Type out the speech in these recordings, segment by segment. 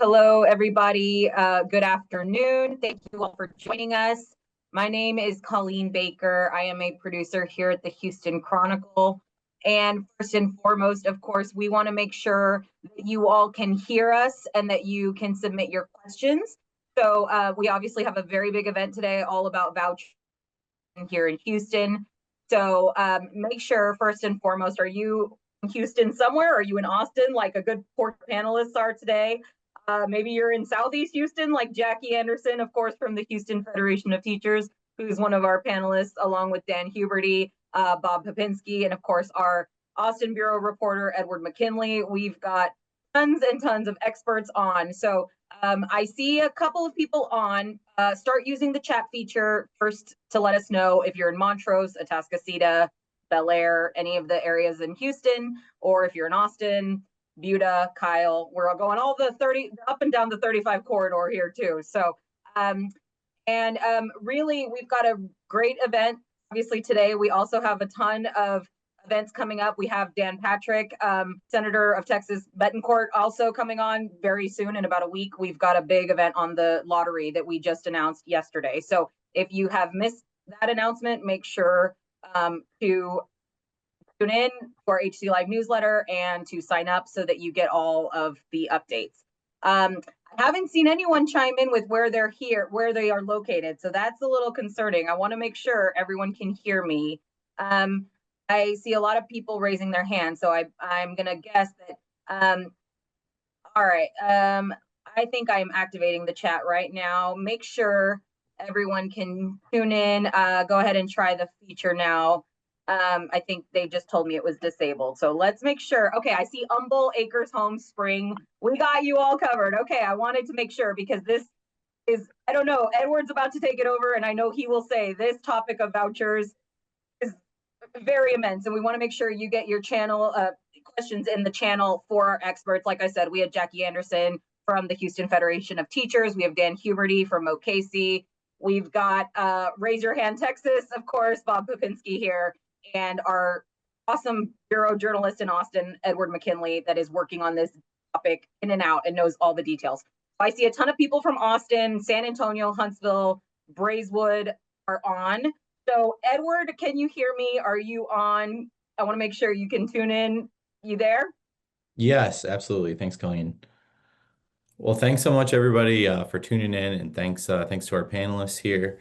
Hello, everybody. Good afternoon. Thank you all for joining us. My name is Colleen Baker. I am a producer here at the Houston Chronicle. And first and foremost, of course, we want to make sure that you all can hear us and that you can submit your questions. So we obviously have a very big event today all about vouchers here in Houston. So make sure, first and foremost, are you in Houston somewhere? Are you in Austin, like a good port panelists are today? Maybe you're in Southeast Houston, like Jackie Anderson, of course, from the Houston Federation of Teachers, who's one of our panelists, along with Dan Huberty, Bob Popinski, and of course, our Austin Bureau reporter, Edward McKinley. We've got tons and tons of experts on. So I see a couple of people on. Start using the chat feature first to let us know if you're in Montrose, Atascocita, Bel Air, any of the areas in Houston, or if you're in Austin, Buda, Kyle. We're all going all the 30 up and down the 35 corridor here too. So, really, we've got a great event. Obviously, today we also have a ton of events coming up. We have Dan Patrick, Senator of Texas Betancourt, also coming on very soon in about a week. We've got a big event on the lottery that we just announced yesterday. So if you have missed that announcement, make sure to tune in to our HC Live newsletter and to sign up so that you get all of the updates. I haven't seen anyone chime in with where they're here, where they are located. So that's a little concerning. I want to make sure everyone can hear me. I see a lot of people raising their hands, so I'm gonna guess that. All right, I think I am activating the chat right now. Make sure everyone can tune in. Go ahead and try the feature now. I think they just told me it was disabled, so let's make sure. Okay, I see Humble Acres Home Spring. We got you all covered. Okay, I wanted to make sure because this is, I don't know, Edward's about to take it over, and I know he will say this topic of vouchers is very immense, and we want to make sure you get your channel questions in the channel for our experts. Like I said, we had Jackie Anderson from the Houston Federation of Teachers. We have Dan Huberty from OKC. We've got Raise Your Hand Texas, of course, Bob Popinski here, and our awesome bureau journalist in Austin, Edward McKinley, that is working on this topic in and out and knows all the details. I see a ton of people from Austin, San Antonio, Huntsville, Braeswood are on. So Edward, can you hear me? Are you on? I want to make sure you can tune in. You there? Yes, absolutely. Thanks, Colleen. Well, thanks so much, everybody, for tuning in, and thanks to our panelists here.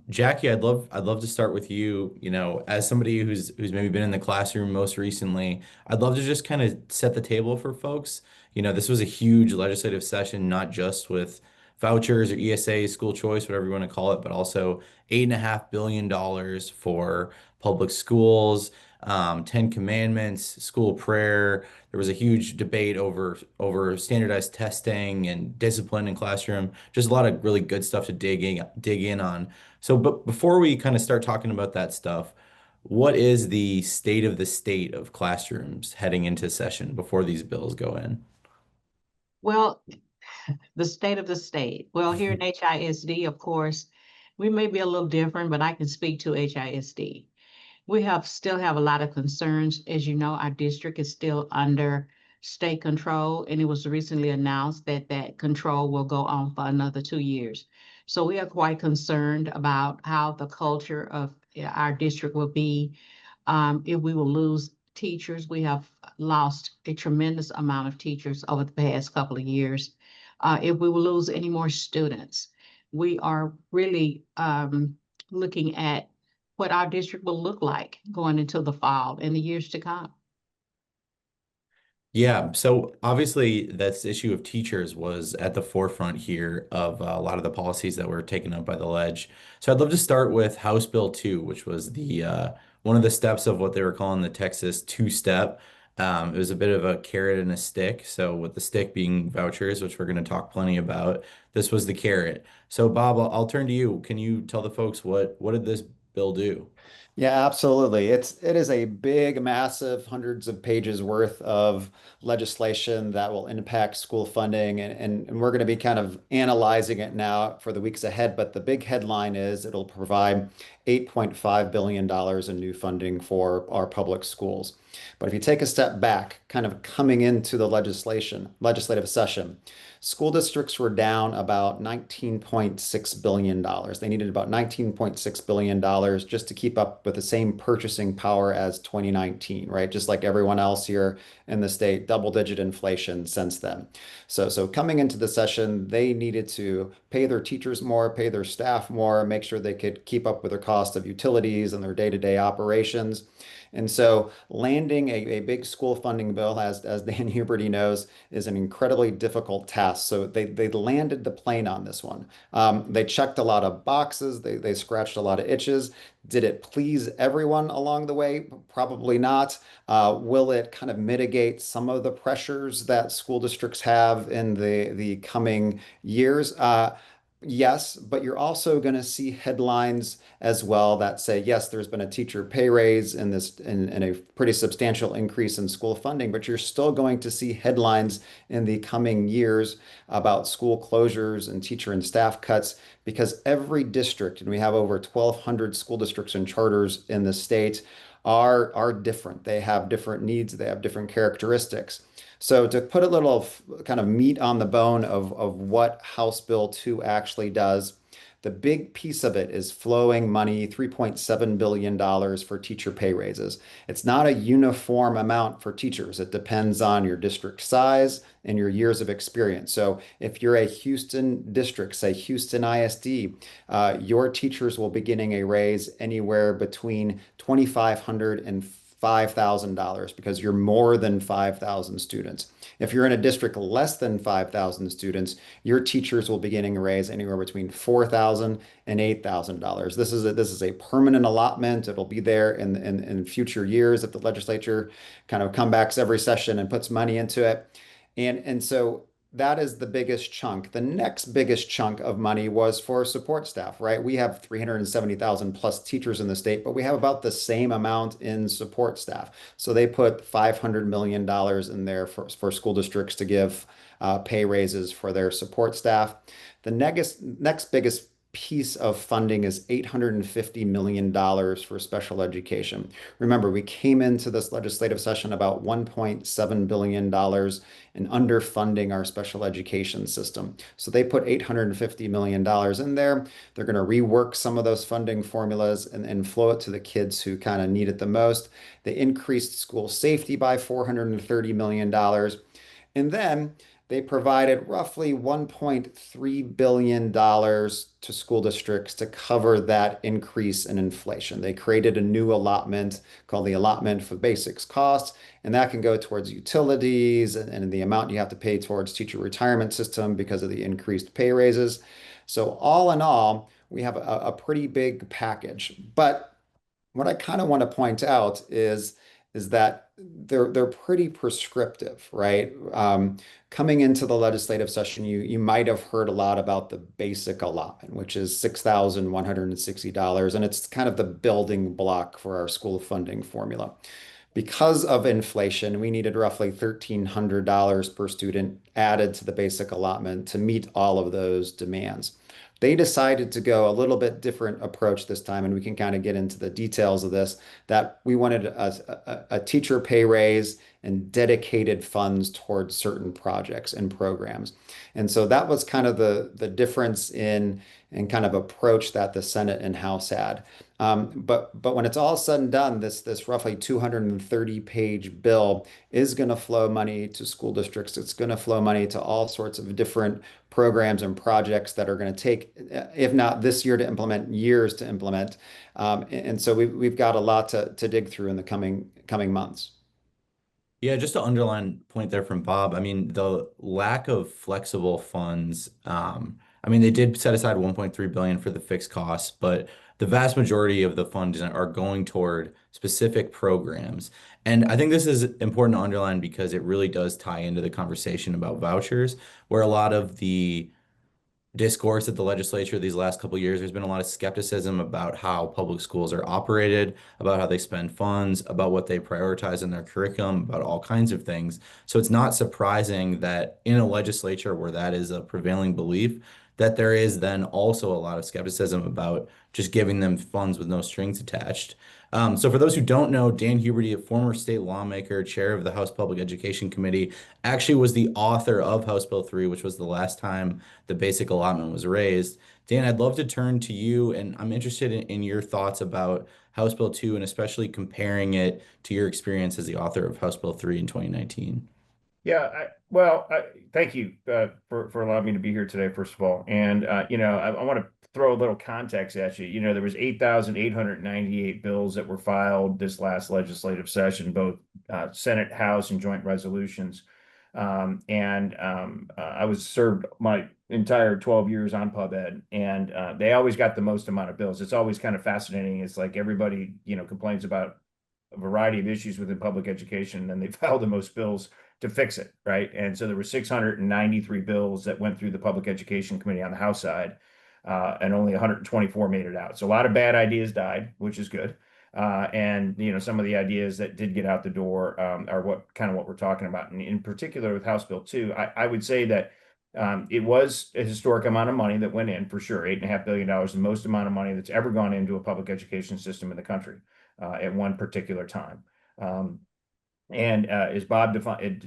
Jackie, I'd love to start with you. You know, as somebody who's maybe been in the classroom most recently, I'd love to just kind of set the table for folks. You know, this was a huge legislative session, not just with vouchers or ESA, school choice, whatever you want to call it, but also $8.5 billion for public schools, Ten Commandments, school prayer. There was a huge debate over standardized testing and discipline in classroom. Just a lot of really good stuff to dig in on. So, but before we kind of start talking about that stuff, what is the state of the state of classrooms heading into session before these bills go in? Well, the state of the state. Well, here in HISD, of course, we may be a little different, but I can speak to HISD. We still have a lot of concerns. As you know, our district is still under state control, and it was recently announced that that control will go on for another 2 years. So we are quite concerned about how the culture of our district will be. If we will lose teachers, we have lost a tremendous amount of teachers over the past couple of years. If we will lose any more students, we are really looking at what our district will look like going into the fall and the years to come. Yeah, so obviously this issue of teachers was at the forefront here of a lot of the policies that were taken up by the ledge. So I'd love to start with House Bill 2, which was the one of the steps of what they were calling the Texas two-step. It was a bit of a carrot and a stick. So with the stick being vouchers, which we're going to talk plenty about, this was the carrot. So Bob, I'll turn to you. Can you tell the folks what did this bill do? Yeah, absolutely. It is a big, massive, hundreds of pages worth of legislation that will impact school funding, and we're going to be kind of analyzing it now for the weeks ahead. But the big headline is it'll provide $8.5 billion in new funding for our public schools. But if you take a step back, kind of coming into the legislative session, school districts were down about $19.6 billion. They needed about $19.6 billion just to keep up with the same purchasing power as 2019, right? Just like everyone else here in the state, double-digit inflation since then. So coming into the session, they needed to pay their teachers more, pay their staff more, make sure they could keep up with their cost of utilities and their day-to-day operations. And so landing a big school funding bill, as Dan Huberty knows, is an incredibly difficult task. So they landed the plane on this one. They checked a lot of boxes. They scratched a lot of itches. Did it please everyone along the way? Probably not. Will it kind of mitigate some of the pressures that school districts have in the coming years? Yes, but you're also going to see headlines as well that say, yes, there's been a teacher pay raise in a pretty substantial increase in school funding, but you're still going to see headlines in the coming years about school closures and teacher and staff cuts because every district, and we have over 1,200 school districts and charters in the state, are different. They have different needs, they have different characteristics. So to put a little kind of meat on the bone of what House Bill 2 actually does, the big piece of it is flowing money, $3.7 billion for teacher pay raises. It's not a uniform amount for teachers. It depends on your district size and your years of experience. So if you're a Houston district, say Houston ISD, your teachers will be getting a raise anywhere between $2,500 and $5,000 because you're more than 5,000 students. If you're in a district less than 5,000 students, your teachers will be getting a raise anywhere between $4,000 and $8,000. This is a permanent allotment. It'll be there in future years if the legislature kind of come backs every session and puts money into it. And so that is the biggest chunk. The next biggest chunk of money was for support staff, right? We have 370,000 plus teachers in the state, but we have about the same amount in support staff. So they put $500 million in there for school districts to give pay raises for their support staff. The next biggest piece of funding is $850 million for special education. Remember, we came into this legislative session about $1.7 billion in underfunding our special education system. So they put $850 million in there. They're going to rework some of those funding formulas and flow it to the kids who kind of need it the most. They increased school safety by $430 million. And then they provided roughly $1.3 billion to school districts to cover that increase in inflation. They created a new allotment called the allotment for basics costs, and that can go towards utilities and the amount you have to pay towards teacher retirement system because of the increased pay raises. So all in all, we have a pretty big package. But what I kind of want to point out is that they're pretty prescriptive, right? Coming into the legislative session, you might have heard a lot about the basic allotment, which is $6,160, and it's kind of the building block for our school funding formula. Because of inflation, we needed roughly $1,300 per student added to the basic allotment to meet all of those demands. They decided to go a little bit different approach this time, and we can kind of get into the details of this, that we wanted a teacher pay raise and dedicated funds towards certain projects and programs. And so that was kind of the difference in kind of approach that the Senate and House had. But when it's all said and done, this roughly 230-page bill is going to flow money to school districts. It's going to flow money to all sorts of different programs and projects that are going to take, if not this year to implement, years to implement. And so we've got a lot to dig through in the coming months. Yeah, just to underline point there from Bob, I mean, the lack of flexible funds, I mean, they did set aside 1.3 billion for the fixed costs, but the vast majority of the funds are going toward specific programs. And I think this is important to underline because it really does tie into the conversation about vouchers, where a lot of the discourse at the legislature these last couple of years. There's been a lot of skepticism about how public schools are operated, about how they spend funds, about what they prioritize in their curriculum, about all kinds of things. So it's not surprising that in a legislature where that is a prevailing belief, that there is then also a lot of skepticism about just giving them funds with no strings attached. So for those who don't know, Dan Huberty, a former state lawmaker, chair of the House Public Education Committee, actually was the author of House Bill 3, which was the last time the basic allotment was raised. Dan, I'd love to turn to you, and I'm interested in your thoughts about House Bill 2 and especially comparing it to your experience as the author of House Bill 3 in 2019. Yeah, thank you for allowing me to be here today, first of all. And I want to throw a little context at you. There was 8,898 bills that were filed this last legislative session, both Senate, House, and joint resolutions. I was served my entire 12 years on pub ed, and they always got the most amount of bills. It's always kind of fascinating. It's like everybody, complains about a variety of issues within public education, and they file the most bills to fix it, right? And so there were 693 bills that went through the Public Education Committee on the House side, and only 124 made it out. So a lot of bad ideas died, which is good. Some of the ideas that did get out the door are what we're talking about. And in particular with House Bill 2, I would say that it was a historic amount of money that went in, for sure. $8.5 billion, the most amount of money that's ever gone into a public education system in the country at one particular time. As Bob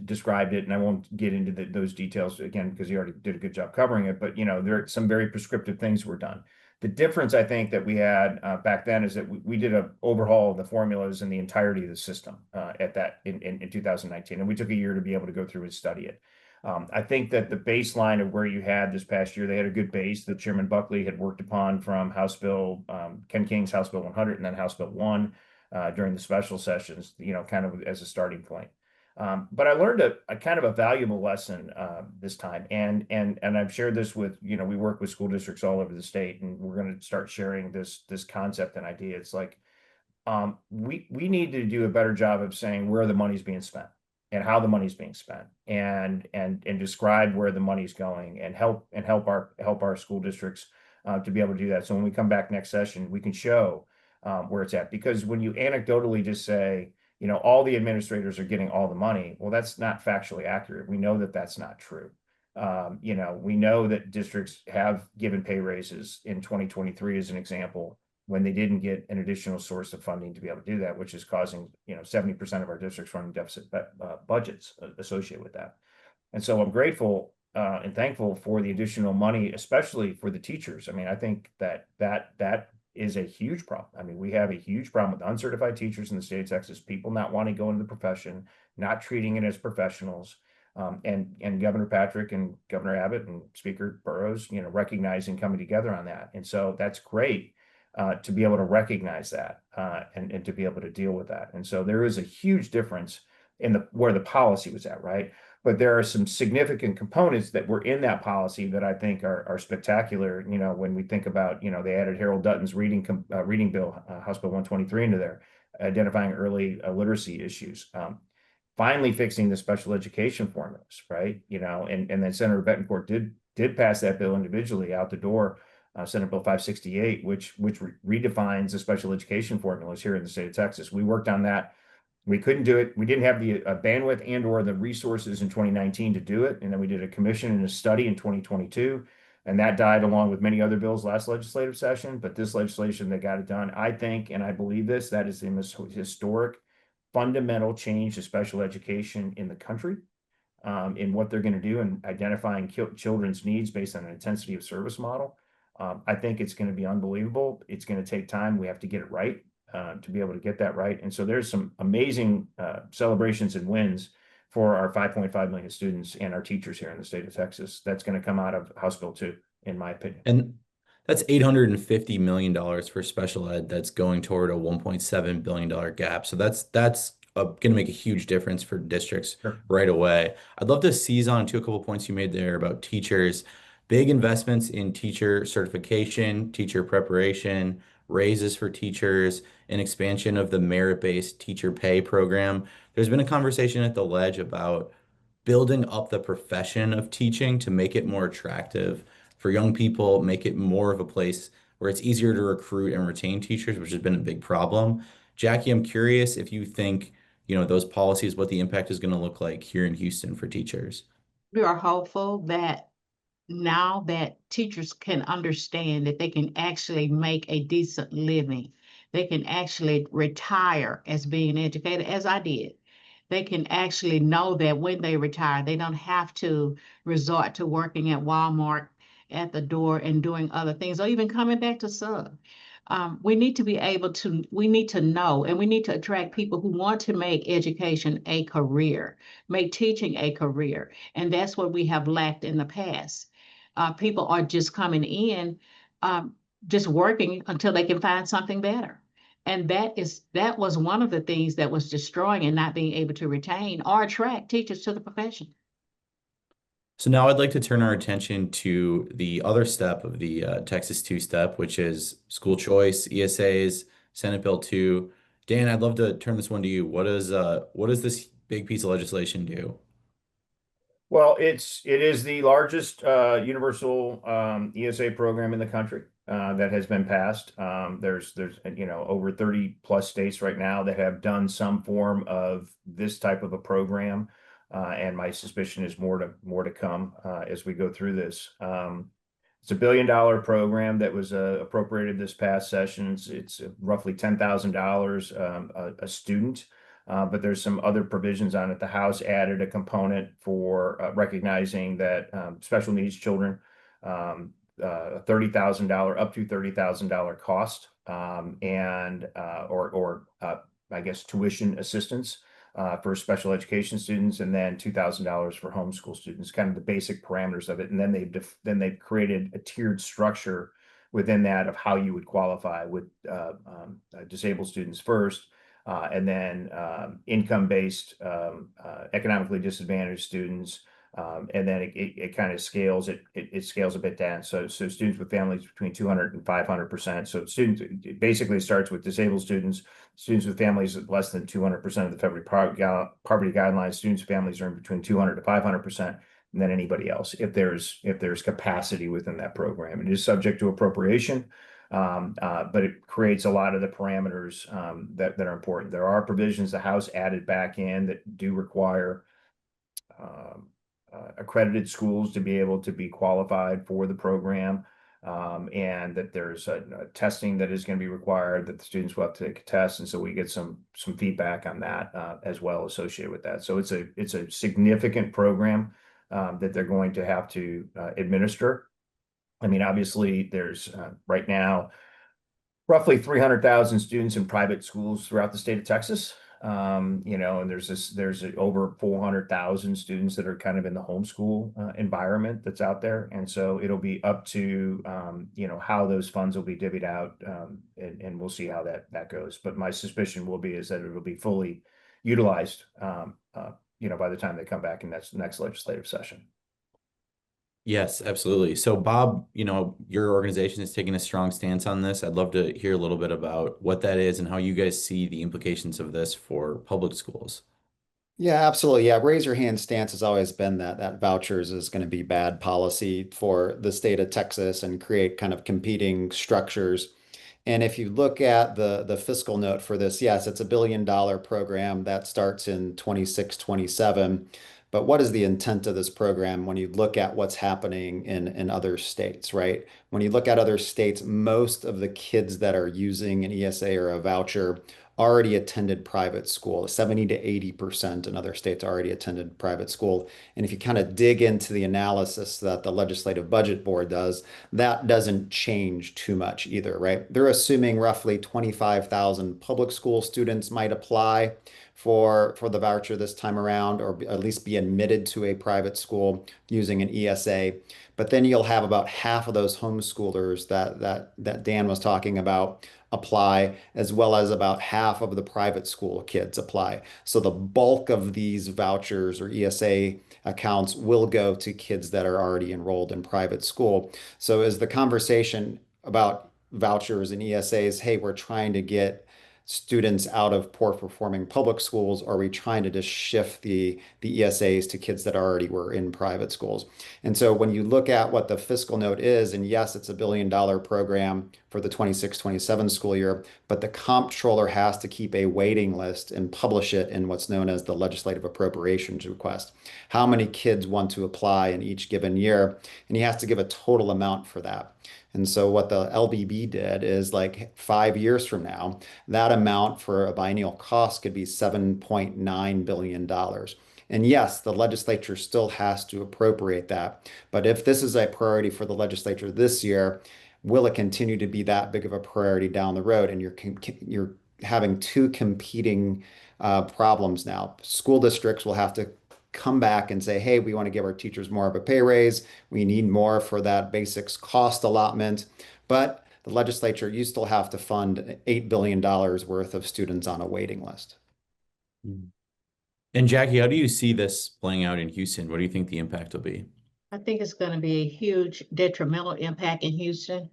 described it, and I won't get into those details again because he already did a good job covering it, but there are some very prescriptive things were done. The difference I think that we had back then is that we did an overhaul of the formulas and the entirety of the system in 2019, and we took a year to be able to go through and study it. I think that the baseline of where you had this past year, they had a good base that Chairman Buckley had worked upon from Ken King's House Bill 100 and then House Bill 1 during the special sessions, kind of as a starting point. But I learned a kind of a valuable lesson this time, and I've shared this with, we work with school districts all over the state, and we're going to start sharing this concept and idea. It's like we need to do a better job of saying where the money's being spent and how the money's being spent, and describe where the money's going, and help our school districts to be able to do that. So when we come back next session, we can show where it's at. Because when you anecdotally just say, all the administrators are getting all the money, well, that's not factually accurate. We know that that's not true. We know that districts have given pay raises in 2023 as an example, when they didn't get an additional source of funding to be able to do that, which is causing 70% of our districts running deficit budgets associated with that. And so I'm grateful and thankful for the additional money, especially for the teachers. I mean, I think that is a huge problem. I mean, we have a huge problem with uncertified teachers in the state of Texas, people not wanting to go into the profession, not treating it as professionals. And Governor Patrick and Governor Abbott and Speaker Burrows, recognizing, coming together on that. And so that's great to be able to recognize that and to be able to deal with that. And so there is a huge difference in where the policy was at, right? But there are some significant components that were in that policy that I think are spectacular. When we think about, they added Harold Dutton's reading bill, House Bill 123 into there, identifying early literacy issues. Finally fixing the special education formulas, right? And then Senator Betancourt did pass that bill individually out the door, Senate Bill 568, which redefines the special education formulas here in the state of Texas. We worked on that. We couldn't do it. We didn't have the bandwidth and or the resources in 2019 to do it. And then we did a commission and a study in 2022, and that died along with many other bills last legislative session. But this legislation that got it done, I think, and I believe that is the most historic, fundamental change to special education in the country, in what they're going to do and identifying children's needs based on an intensity of service model. I think it's going to be unbelievable. It's going to take time. We have to get it right to be able to get that right. And so there's some amazing celebrations and wins for our 5.5 million students and our teachers here in the state of Texas. That's going to come out of House Bill 2, in my opinion. And that's $850 million for special ed. That's going toward a $1.7 billion gap. So that's going to make a huge difference for districts right away. I'd love to seize on to a couple points you made there about teachers. Big investments in teacher certification, teacher preparation, raises for teachers, and expansion of the merit-based teacher pay program. There's been a conversation at the Ledge about building up the profession of teaching to make it more attractive for young people, make it more of a place where it's easier to recruit and retain teachers, which has been a big problem. Jackie, I'm curious if you think, those policies, what the impact is going to look like here in Houston for teachers. We are hopeful that now that teachers can understand that they can actually make a decent living, they can actually retire as being educated, as I did. They can actually know that when they retire, they don't have to resort to working at Walmart at the door and doing other things, or even coming back to sub. We need to be able to, we need to know, and we need to attract people who want to make education a career, make teaching a career. And that's what we have lacked in the past. People are just coming in, just working until they can find something better. And that was one of the things that was destroying and not being able to retain or attract teachers to the profession. So now I'd like to turn our attention to the other step of the Texas 2 step, which is school choice, ESAs, Senate Bill 2. Dan, I'd love to turn this one to you. What does this big piece of legislation do? Well, it is the largest universal ESA program in the country that has been passed. There's over 30 plus states right now that have done some form of this type of a program, and my suspicion is more to come as we go through this. It's $1 billion program that was appropriated this past session. It's roughly $10,000 a student. But there's some other provisions on it. The House added a component for recognizing that special needs children, $30,000 up to $30,000 cost, and or I guess tuition assistance for special education students, and then $2,000 for homeschool students. Kind of the basic parameters of it, and then they've created a tiered structure within that of how you would qualify with disabled students first. And then income-based, economically disadvantaged students, and then it kind of scales. It scales a bit down. So students with families between 200 and 500%. So it basically starts with disabled students, students with families less than 200% of the federal poverty guidelines, students with families earn between 200 to 500%, and then anybody else if there's capacity within that program. It is subject to appropriation. But it creates a lot of the parameters that are important. There are provisions the House added back in that do require accredited schools to be able to be qualified for the program, and that there's a testing that is going to be required, that the students will have to take a test, and so we get some feedback on that as well associated with that. So it's a significant program that they're going to have to administer. I mean, obviously, there's right now roughly 300,000 students in private schools throughout the state of Texas. And there's over 400,000 students that are kind of in the homeschool environment that's out there. And so it'll be up to, how those funds will be divvied out, and we'll see how that goes. But my suspicion is that it will be fully utilized, by the time they come back in next legislative session. Yes, absolutely. So Bob, your organization is taking a strong stance on this. I'd love to hear a little bit about what that is and how you guys see the implications of this for public schools. Yeah, absolutely. Yeah, raise your hand stance has always been that vouchers is going to be bad policy for the state of Texas and create kind of competing structures. And if you look at the fiscal note for this, yes, it's $1 billion program that starts in 26, 27. But what is the intent of this program when you look at what's happening in other states, right? When you look at other states, most of the kids that are using an ESA or a voucher already attended private school. 70 to 80% in other states already attended private school. And if you kind of dig into the analysis that the Legislative Budget Board does, that doesn't change too much either, right? They're assuming roughly 25,000 public school students might apply for the voucher this time around, or at least be admitted to a private school using an ESA. But then you'll have about half of those homeschoolers that Dan was talking about apply, as well as about half of the private school kids apply. So the bulk of these vouchers or ESA accounts will go to kids that are already enrolled in private school. So as the conversation about vouchers and ESAs, hey, we're trying to get students out of poor performing public schools, or are we trying to just shift the ESAs to kids that already were in private schools? And so when you look at what the fiscal note is, and yes, it's a $1 billion program for the 26-27 school year, but the comptroller has to keep a waiting list and publish it in what's known as the legislative appropriations request. How many kids want to apply in each given year? And he has to give a total amount for that. And so what the LBB did is, like, 5 years from now, that amount for a biennial cost could be $7.9 billion. And yes, the legislature still has to appropriate that. But if this is a priority for the legislature this year, will it continue to be that big of a priority down the road? And you're having two competing problems now. School districts will have to come back and say, hey, we want to give our teachers more of a pay raise. We need more for that basics cost allotment. But the legislature, you still have to fund $8 billion worth of students on a waiting list. And Jackie, how do you see this playing out in Houston? What do you think the impact will be? I think it's going to be a huge detrimental impact in Houston.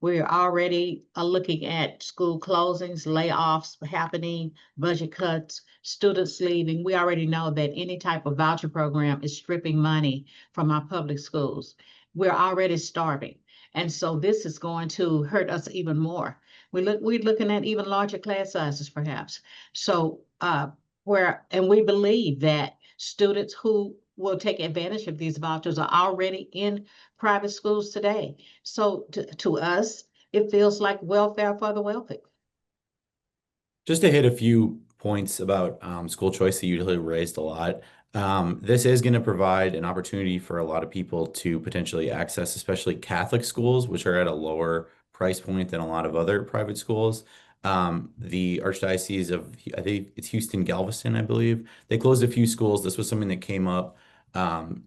We're already looking at school closings, layoffs happening, budget cuts, students leaving. We already know that any type of voucher program is stripping money from our public schools. We're already starving. And so this is going to hurt us even more. We're looking at even larger class sizes, perhaps. So we believe that students who will take advantage of these vouchers are already in private schools today. So to us, it feels like welfare for the wealthy. Just to hit a few points about school choice that you usually raised a lot. This is going to provide an opportunity for a lot of people to potentially access, especially Catholic schools, which are at a lower price point than a lot of other private schools. The Archdiocese of, I think it's Houston Galveston, I believe, they closed a few schools. This was something that came up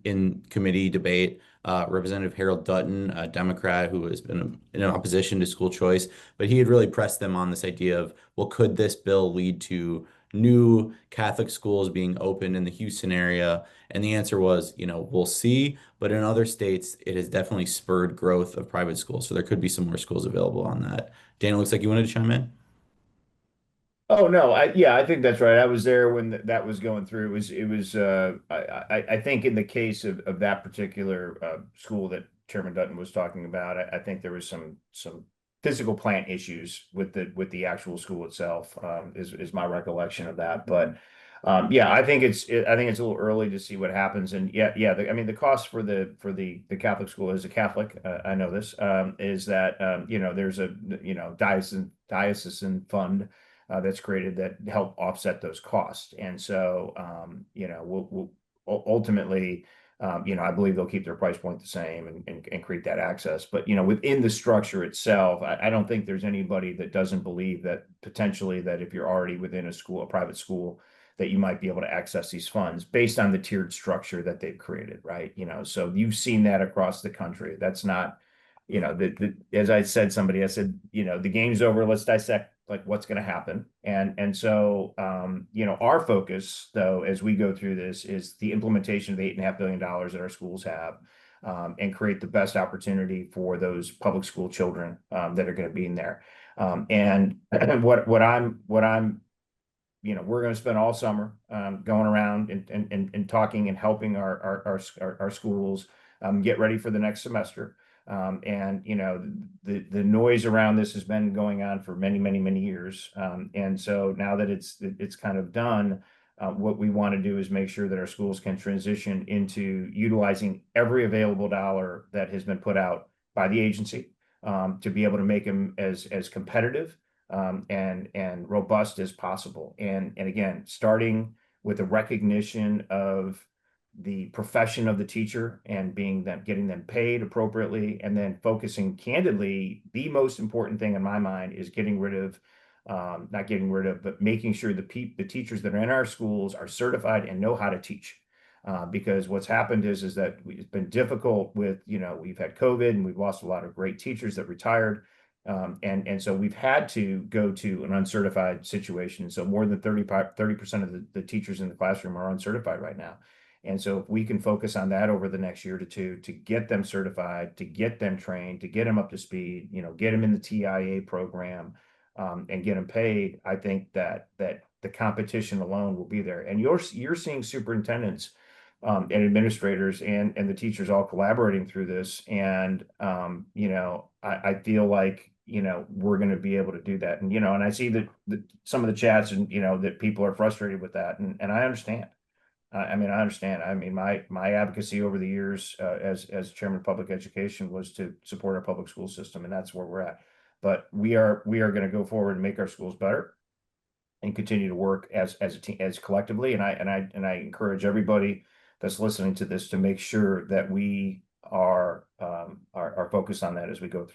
in committee debate. Representative Harold Dutton, a Democrat who has been in opposition to school choice, but he had really pressed them on this idea of, well, could this bill lead to new Catholic schools being opened in the Houston area? And the answer was, we'll see. But in other states, it has definitely spurred growth of private schools. So there could be some more schools available on that. Dan, it looks like you wanted to chime in. Oh no, I think that's right. I was there when that was going through. I think in the case of that particular school that Chairman Dutton was talking about, I think there was some physical plant issues with the actual school itself, is my recollection of that. But I think it's a little early to see what happens. And I mean, the cost for the Catholic school, as a Catholic, I know this, is that there's a diocesan fund that's created that help offset those costs. And so, we'll ultimately, I believe they'll keep their price point the same and create that access. But, within the structure itself, I don't think there's anybody that doesn't believe that potentially that if you're already within a private school, that you might be able to access these funds based on the tiered structure that they've created, right? So you've seen that across the country. That's not, as I said, the game's over. Let's dissect like what's going to happen. And so, our focus, though, as we go through this, is the implementation of the $8.5 billion that our schools have, and create the best opportunity for those public school children that are going to be in there. And what I'm we're going to spend all summer going around and talking and helping our schools get ready for the next semester. The noise around this has been going on for many, many, many years. And so now that it's kind of done, what we want to do is make sure that our schools can transition into utilizing every available dollar that has been put out by the agency, to be able to make them as competitive and robust as possible. And again, starting with a recognition of the profession of the teacher and getting them paid appropriately, and then focusing candidly, the most important thing in my mind is but making sure the teachers that are in our schools are certified and know how to teach. Because what's happened is that it's been difficult with, we've had COVID and we've lost a lot of great teachers that retired. And so we've had to go to an uncertified situation. So more than 30% of the teachers in the classroom are uncertified right now. And so if we can focus on that over the next year to two, to get them certified, to get them trained, to get them up to speed, get them in the TIA program, and get them paid, I think that the competition alone will be there. And you're seeing superintendents and administrators and the teachers all collaborating through this. And I feel like we're going to be able to do that. And and I see that some of the chats and that people are frustrated with that, and I understand. I mean, I understand. I mean, my advocacy over the years as chairman of public education was to support our public school system, and that's where we're at. But we are going to go forward and make our schools better and continue to work as a team, as collectively. And I encourage everybody that's listening to this to make sure that we are focused on that as we go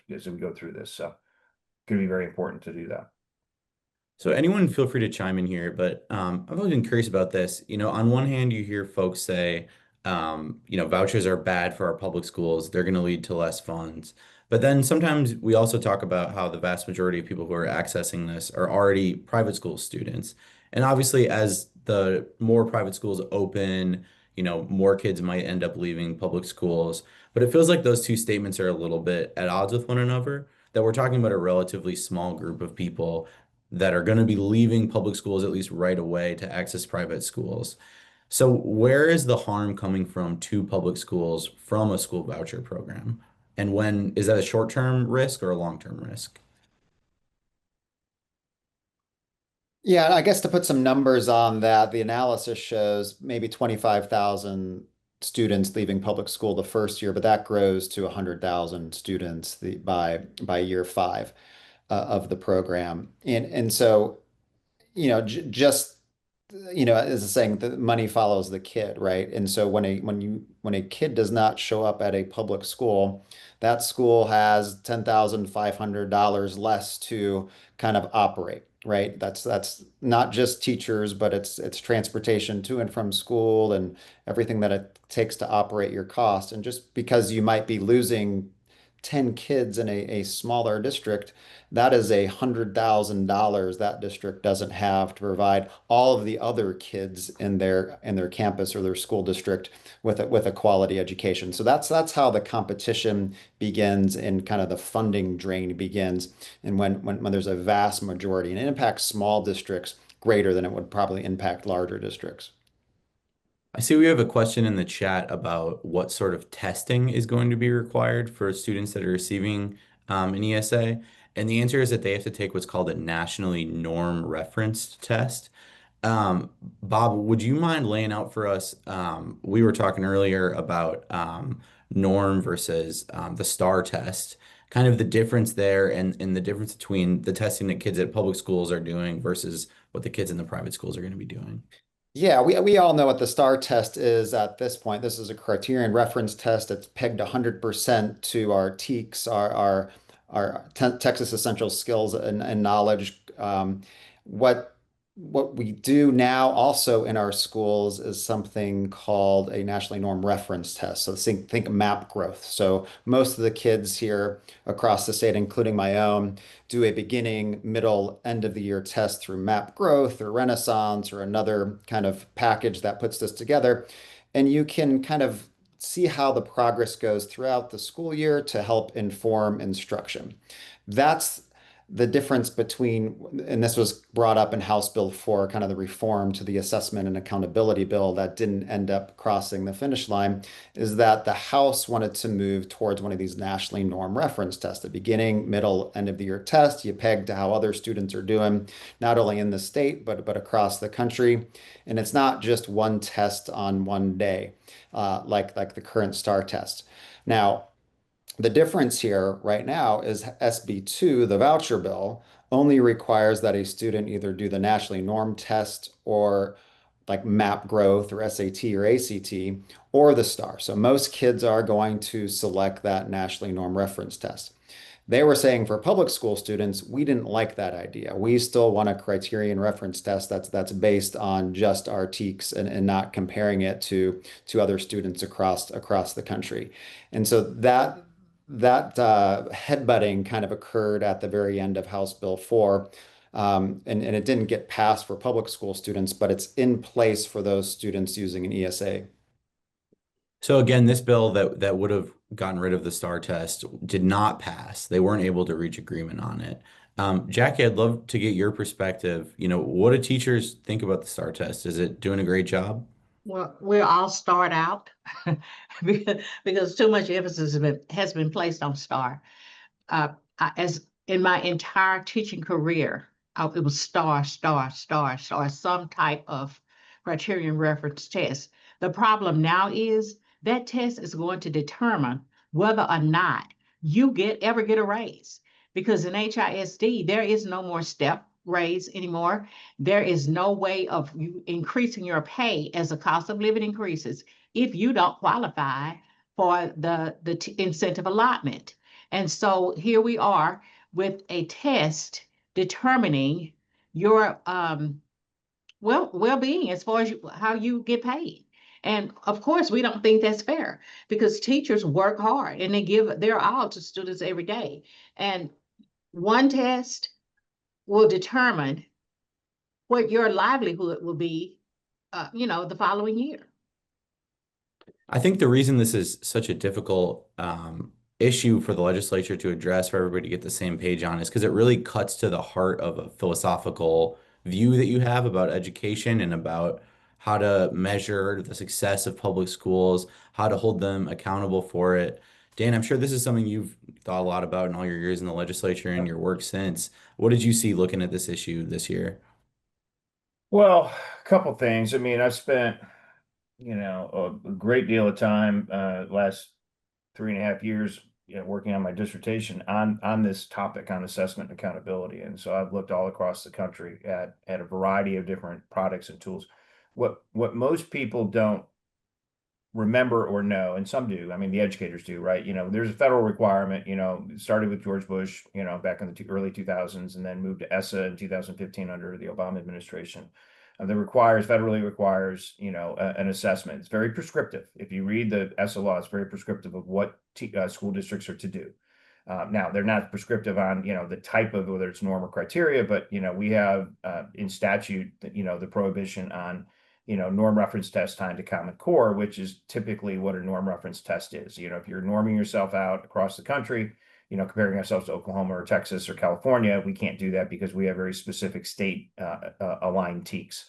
through this. So it's going to be very important to do that. So anyone feel free to chime in here, but I've always been curious about this. On one hand, you hear folks say, vouchers are bad for our public schools. They're going to lead to less funds. But then sometimes we also talk about how the vast majority of people who are accessing this are already private school students. And obviously, as the more private schools open, more kids might end up leaving public schools. But it feels like those two statements are a little bit at odds with one another, that we're talking about a relatively small group of people that are going to be leaving public schools at least right away to access private schools. So where is the harm coming from to public schools from a school voucher program? And when is that a short-term risk or a long-term risk? Yeah, I guess to put some numbers on that, the analysis shows maybe 25,000 students leaving public school the first year, but that grows to 100,000 students by year five of the program. And so, just as a saying, the money follows the kid, right? And so when a kid does not show up at a public school, that school has $10,500 less to kind of operate, right? That's not just teachers, but it's transportation to and from school and everything that it takes to operate your cost. And just because you might be losing 10 kids in a smaller district, that is $100,000 that district doesn't have to provide all of the other kids in their campus or their school district with a quality education. So that's how the competition begins and kind of the funding drain begins. And when there's a vast majority, and it impacts small districts greater than it would probably impact larger districts. I see we have a question in the chat about what sort of testing is going to be required for students that are receiving an ESA. And the answer is that they have to take what's called a nationally norm referenced test. Bob, would you mind laying out for us? We were talking earlier about norm versus the STAR test, kind of the difference there and the difference between the testing that kids at public schools are doing versus what the kids in the private schools are going to be doing. Yeah, we all know what the STAR test is at this point. This is a criterion reference test. It's pegged 100% to our TEKS, our Texas Essential Skills and Knowledge. What what we do now also in our schools is something called a nationally norm reference test. So think map growth. So most of the kids here across the state, including my own, do a beginning, middle, end of the year test through map growth or Renaissance or another kind of package that puts this together. And you can kind of see how the progress goes throughout the school year to help inform instruction. That's the difference between, and this was brought up in House Bill 4, kind of the reform to the assessment and accountability bill that didn't end up crossing the finish line, is that the House wanted to move towards one of these nationally norm reference tests, the beginning, middle, end of the year test. You peg to how other students are doing, not only in the state, but across the country. And it's not just one test on one day, like the current STAR test. Now, the difference here right now is SB2, the voucher bill, only requires that a student either do the nationally normed test or like map growth or SAT or ACT or the STAR. So most kids are going to select that nationally norm reference test. They were saying for public school students, we didn't like that idea. We still want a criterion reference test that's based on just our TEKS and not comparing it to other students across the country. And so that headbutting kind of occurred at the very end of House Bill 4. And it didn't get passed for public school students, but it's in place for those students using an ESA. So again, this bill that would have gotten rid of the STAR test did not pass. They weren't able to reach agreement on it. Jackie, I'd love to get your perspective. What do teachers think about the STAR test? Is it doing a great job? Well, we'll all start out because too much emphasis has been placed on STAR. As in my entire teaching career, it was STAR, STAR, STAR, STAR, some type of criterion reference test. The problem now is that test is going to determine whether or not you ever get a raise. Because in HISD, there is no more step raise anymore. There is no way of you increasing your pay as the cost of living increases if you don't qualify for the incentive allotment. And so here we are with a test determining your well-being as far as how you get paid. And of course, we don't think that's fair because teachers work hard and they give their all to students every day. And one test will determine what your livelihood will be, the following year. I think the reason this is such a difficult issue for the legislature to address, for everybody to get the same page on, is because it really cuts to the heart of a philosophical view that you have about education and about how to measure the success of public schools, how to hold them accountable for it. Dan, I'm sure this is something you've thought a lot about in all your years in the legislature and your work since. What did you see looking at this issue this year? Well, a couple things. I mean, I've spent, a great deal of time, last 3.5 years, working on my dissertation on this topic on assessment and accountability. And so I've looked all across the country at a variety of different products and tools. What most people don't remember or know, and some do, I mean, the educators do, right? There's a federal requirement, it started with George Bush, back in the early 2000s, and then moved to ESSA in 2015 under the Obama administration. That federally requires, an assessment. It's very prescriptive. If you read the ESSA law, it's very prescriptive of what school districts are to do. Now, they're not prescriptive on, the type of, whether it's norm or criteria, but, we have in statute, the prohibition on, norm reference test time to Common Core, which is typically what a norm reference test is. If you're norming yourself out across the country, comparing ourselves to Oklahoma or Texas or California, we can't do that because we have very specific state aligned TEKs.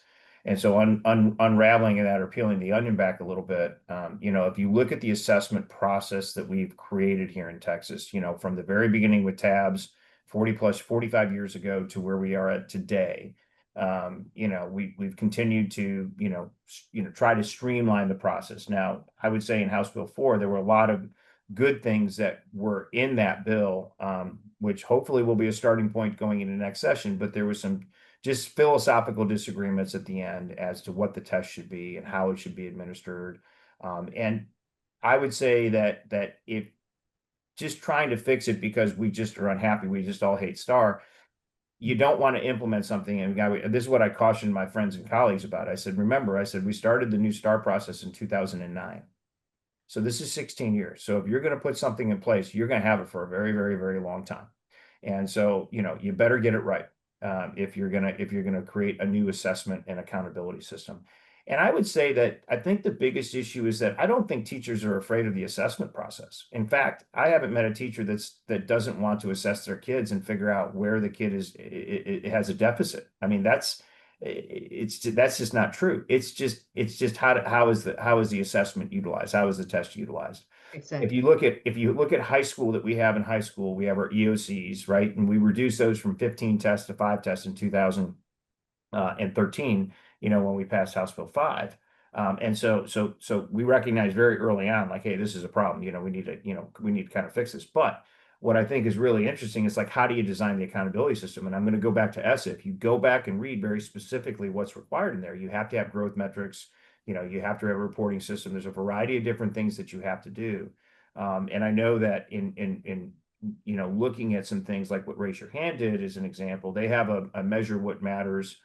And so unraveling that or peeling the onion back a little bit, if you look at the assessment process that we've created here in Texas, from the very beginning with tabs 45 years ago to where we are at today, we've continued to, try to streamline the process. Now, I would say in House Bill 4, there were a lot of good things that were in that bill, which hopefully will be a starting point going into next session. But there was some just philosophical disagreements at the end as to what the test should be and how it should be administered. And I would say that if just trying to fix it because we just are unhappy, we just all hate STAR, you don't want to implement something. And this is what I cautioned my friends and colleagues about. I said, remember, we started the new STAR process in 2009. So this is 16 years. So if you're going to put something in place, you're going to have it for a very, very, very long time. And so, you better get it right if you're going to create a new assessment and accountability system. And I would say that I think the biggest issue is that I don't think teachers are afraid of the assessment process. In fact, I haven't met a teacher that doesn't want to assess their kids and figure out where the kid it has a deficit. I mean, that's just not true. It's just how is the assessment utilized? How is the test utilized? Exactly. If you look at high school, that we have in high school, we have our EOCs, right? And we reduced those from 15 tests to 5 tests in 2013, when we passed House Bill 5. And so we recognized very early on, like, hey, this is a problem. We need to kind of fix this. But what I think is really interesting is, like, how do you design the accountability system? And I'm going to go back to ESSA. If you go back and read very specifically what's required in there, you have to have growth metrics. You have to have a reporting system. There's a variety of different things that you have to do. And I know that in looking at some things like what Raise Your Hand did as an example, they have a Measure What Matters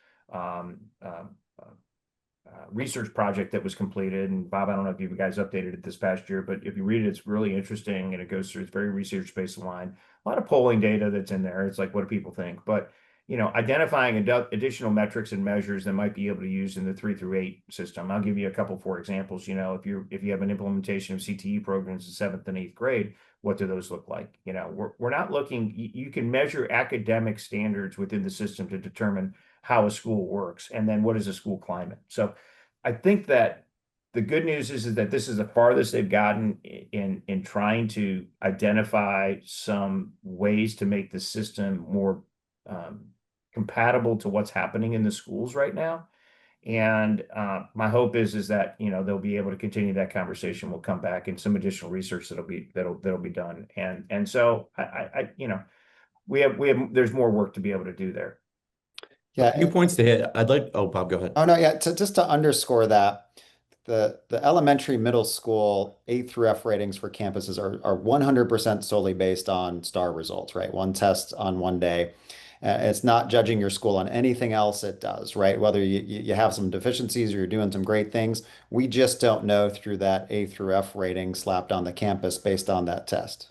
research project that was completed. And Bob, I don't know if you guys updated it this past year, but if you read it, it's really interesting, and it goes through, it's very research-based aligned. A lot of polling data that's in there. It's like, what do people think? But, identifying additional metrics and measures that might be able to use in the 3 through 8 system. I'll give you a couple for examples. If you have an implementation of CTE programs in 7th and 8th grade, what do those look like? We're not looking. You can measure academic standards within the system to determine how a school works, and then what is a school climate. So, I think that the good news is that this is the farthest they've gotten in trying to identify some ways to make the system more compatible to what's happening in the schools right now. And my hope is that they'll be able to continue that conversation. We'll come back and some additional research that'll be done. And so we have there's more work to be able to do there. A few points to hit. Oh, Bob, go ahead. Oh, no, yeah, just to underscore that, the elementary, middle school A through F ratings for campuses are 100% solely based on STAR results, right? One test on one day. It's not judging your school on anything else it does, right? Whether you have some deficiencies or you're doing some great things, we just don't know through that A through F rating slapped on the campus based on that test.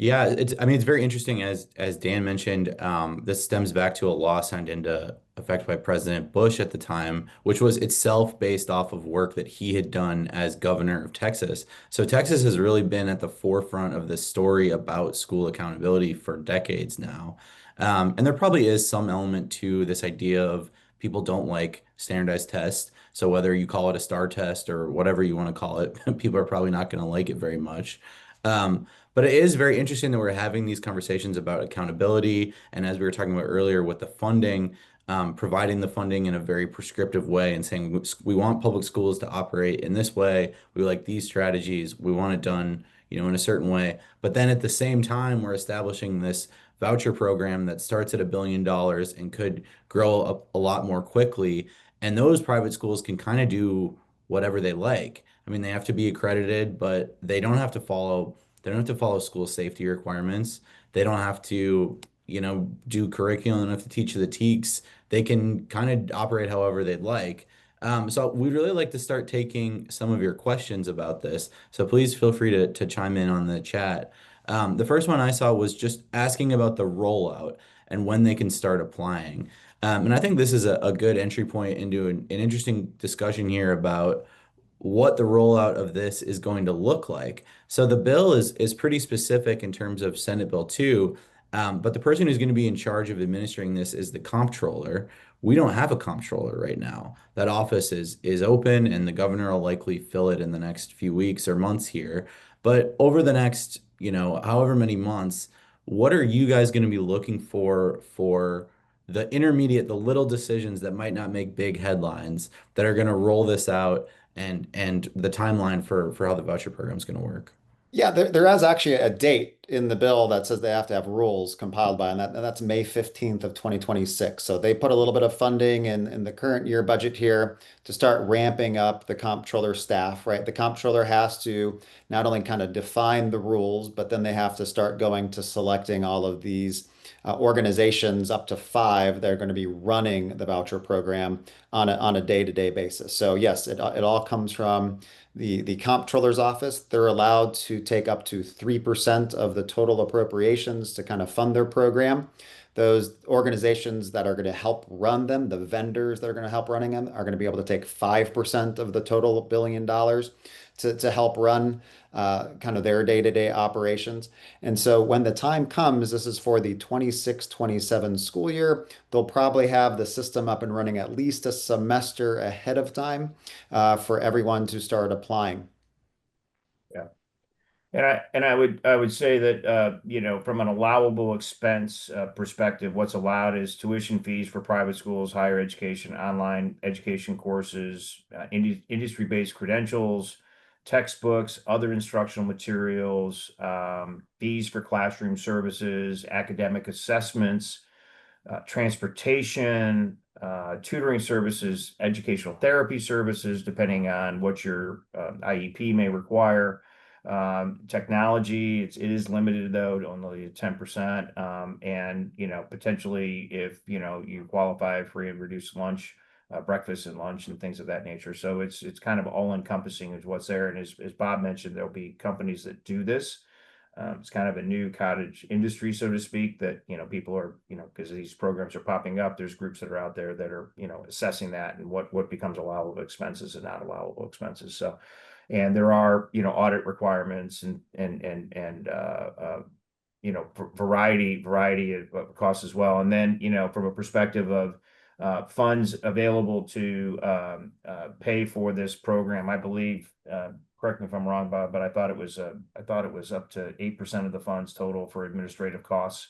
Yeah, it's very interesting as Dan mentioned. This stems back to a law signed into effect by President Bush at the time, which was itself based off of work that he had done as governor of Texas. So Texas has really been at the forefront of this story about school accountability for decades now. And there probably is some element to this idea of people don't like standardized tests. So whether you call it a STAR test or whatever you want to call it, people are probably not going to like it very much. But it is very interesting that we're having these conversations about accountability. And as we were talking about earlier with the funding, providing the funding in a very prescriptive way and saying we want public schools to operate in this way. We like these strategies. We want it done, in a certain way. But then at the same time, we're establishing this voucher program that starts at $1 billion and could grow up a lot more quickly. And those private schools can kind of do whatever they like. I mean, they have to be accredited, but they don't have to follow school safety requirements. They don't have to, do curriculum. They don't have to teach the TEKS. They can kind of operate however they'd like. So we'd really like to start taking some of your questions about this. So please feel free to chime in on the chat. The first one I saw was just asking about the rollout and when they can start applying. And I think this is a good entry point into an interesting discussion here about what the rollout of this is going to look like. So the bill is pretty specific in terms of Senate Bill 2, but the person who's going to be in charge of administering this is the comptroller. We don't have a comptroller right now. That office is open, and the governor will likely fill it in the next few weeks or months here. But over the next, however many months, what are you guys going to be looking for the intermediate, the little decisions that might not make big headlines that are going to roll this out and the timeline for how the voucher program is going to work? Yeah, there is actually a date in the bill that says they have to have rules compiled by, and that's May 15th of 2026. So they put a little bit of funding in the current year budget here to start ramping up the comptroller staff, right? The comptroller has to not only kind of define the rules, but then they have to start going to selecting all of these organizations, up to 5, that are going to be running the voucher program on a day-to-day basis. So yes, it all comes from the comptroller's office. They're allowed to take up to 3% of the total appropriations to kind of fund their program. Those organizations that are going to help run them, the vendors that are going to help running them, are going to be able to take 5% of the total $1 billion to help run kind of their day-to-day operations. And so when the time comes, this is for the 26-27 school year, they'll probably have the system up and running at least a semester ahead of time for everyone to start applying. Yeah. And I would say that from an allowable expense perspective, what's allowed is tuition fees for private schools, higher education, online education courses, industry-based credentials, textbooks, other instructional materials, fees for classroom services, academic assessments, transportation, tutoring services, educational therapy services, depending on what your IEP may require. Technology, it is limited though to only 10%. And potentially if you qualify for a reduced lunch, breakfast and lunch and things of that nature. So it's kind of all encompassing is what's there. And as Bob mentioned, there'll be companies that do this. it's kind of a new cottage industry, so to speak, that, people are, because these programs are popping up, there's groups that are out there that are, assessing that and what becomes allowable expenses and not allowable expenses. So, and there are, audit requirements and variety of costs as well. And then, from a perspective of funds available to pay for this program, I believe, correct me if I'm wrong, Bob, but I thought it was up to 8% of the funds total for administrative costs.